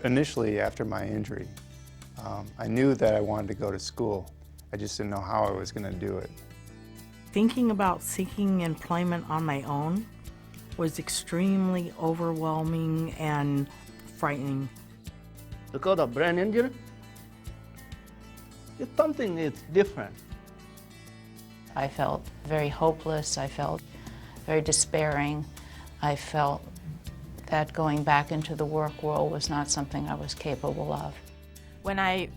Initially, after my injury, I knew that I wanted to go to school. I just didn't know how I was going to do it. Thinking about seeking employment on my own was extremely overwhelming and frightening. Because of brain injury, it's something that's different. I felt very hopeless. I felt very despairing. I felt that going back into the work world was not something I was capable of. When I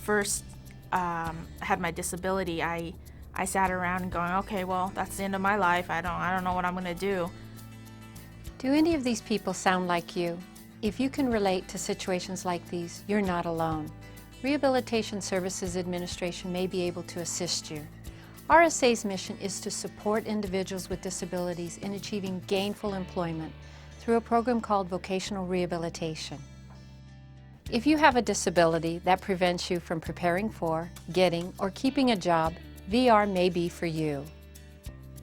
first had my disability, I sat around and going, okay, well, that's the end of my life. I don't know what I'm going to do. Do any of these people sound like you? If you can relate to situations like these, you're not alone. Rehabilitation Services Administration may be able to assist you. RSA's mission is to support individuals with disabilities in achieving gainful employment through a program called Vocational Rehabilitation. If you have a disability that prevents you from preparing for, getting, or keeping a job, VR may be for you.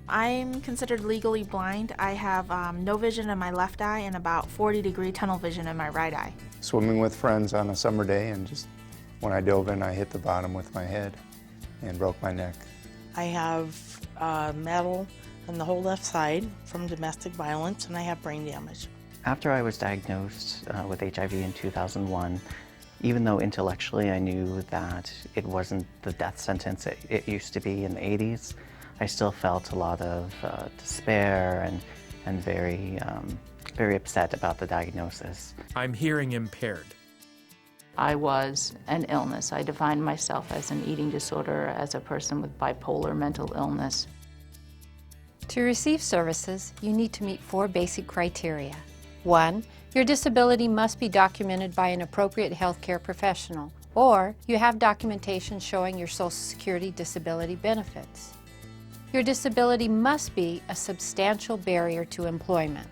I'm considered legally blind. I have no vision in my left eye and about 40-degree tunnel vision in my right eye. Swimming with friends on a summer day, and just when I dove in, I hit the bottom with my head and broke my neck. I have metal on the whole left side from domestic violence, and I have brain damage. After I was diagnosed with HIV in 2001, even though intellectually I knew that it wasn't the death sentence it used to be in the 80s, I still felt a lot of despair and very upset about the diagnosis. I'm hearing impaired. I was an illness. I defined myself as an eating disorder, as a person with bipolar mental illness. To receive services, you need to meet 4 basic criteria. 1, your disability must be documented by an appropriate healthcare professional, or you have documentation showing your Social Security disability benefits. Your disability must be a substantial barrier to employment.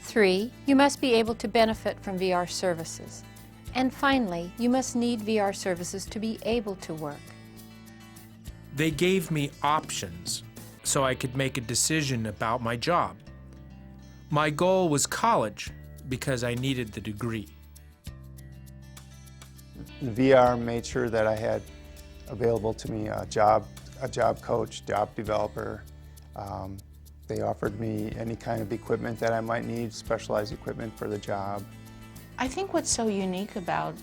3, you must be able to benefit from VR services. And finally, you must need VR services to be able to work. They gave me options so I could make a decision about my job. My goal was college because I needed the degree. VR made sure that I had available to me a job coach, job developer. They offered me any kind of equipment that I might need, specialized equipment for the job. I think what's so unique about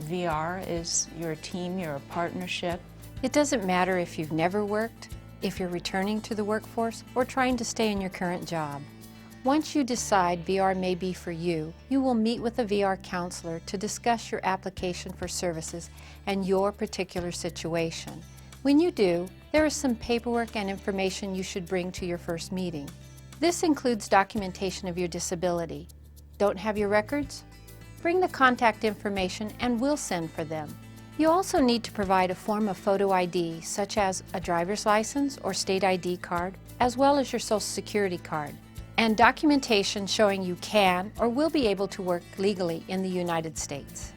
VR is you're a team, you're a partnership. It doesn't matter if you've never worked, if you're returning to the workforce, or trying to stay in your current job. Once you decide VR may be for you, you will meet with a VR counselor to discuss your application for services and your particular situation. When you do, there is some paperwork and information you should bring to your first meeting. This includes documentation of your disability. Don't have your records? Bring the contact information and we'll send for them. You also need to provide a form of photo ID, such as a driver's license or state ID card, as well as your Social Security card, and documentation showing you can or will be able to work legally in the United States.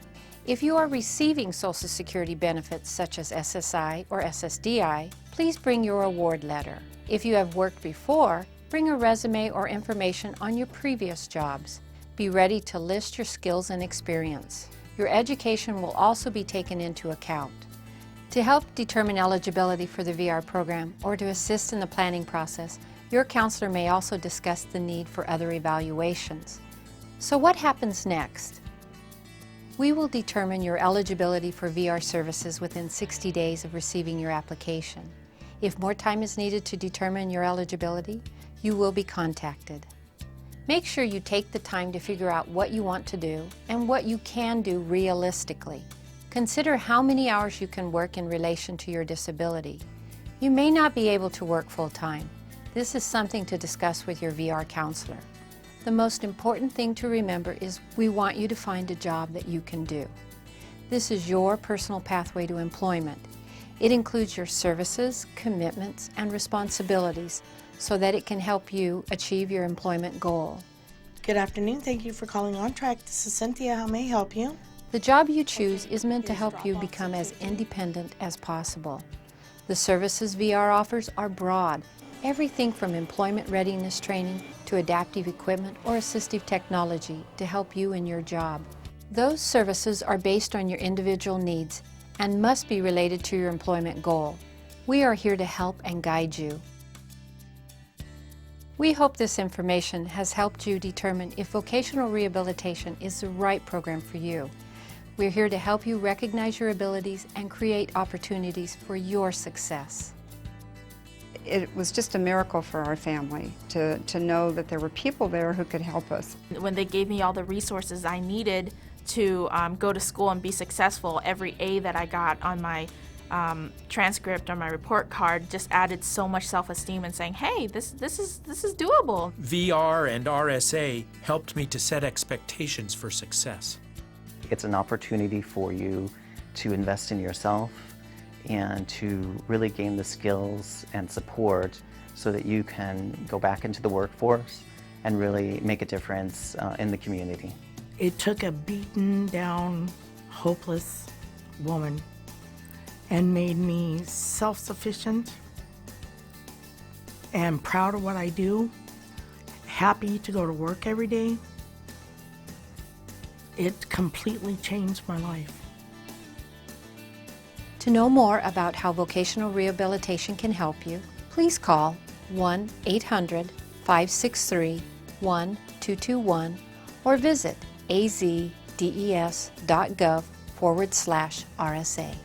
If you are receiving Social Security benefits such as SSI or SSDI, please bring your award letter. If you have worked before, bring a resume or information on your previous jobs. Be ready to list your skills and experience. Your education will also be taken into account. To help determine eligibility for the VR program or to assist in the planning process, your counselor may also discuss the need for other evaluations. So what happens next? We will determine your eligibility for VR services within 60 days of receiving your application. If more time is needed to determine your eligibility, you will be contacted. Make sure you take the time to figure out what you want to do and what you can do realistically. Consider how many hours you can work in relation to your disability. You may not be able to work full-time. This is something to discuss with your VR counselor. The most important thing to remember is we want you to find a job that you can do. This is your personal pathway to employment. It includes your services, commitments, and responsibilities so that it can help you achieve your employment goal. Good afternoon. Thank you for calling On Track. This is Cynthia. How may I help you? The job you choose is meant to help you become as independent as possible. The services VR offers are broad, everything from employment readiness training to adaptive equipment or assistive technology to help you in your job. Those services are based on your individual needs and must be related to your employment goal. We are here to help and guide you. We hope this information has helped you determine if vocational rehabilitation is the right program for you. We're here to help you recognize your abilities and create opportunities for your success. It was just a miracle for our family to know that there were people there who could help us. When they gave me all the resources I needed to go to school and be successful, every A that I got on my transcript or my report card just added so much self-esteem and saying, hey, this is doable. VR and RSA helped me to set expectations for success. It's an opportunity for you to invest in yourself and to really gain the skills and support so that you can go back into the workforce and really make a difference in the community. It took a beaten down, hopeless woman and made me self-sufficient and proud of what I do, happy to go to work every day. It completely changed my life. To know more about how vocational rehabilitation can help you, please call 1-800-563-1221 or visit azdes.gov/RSA.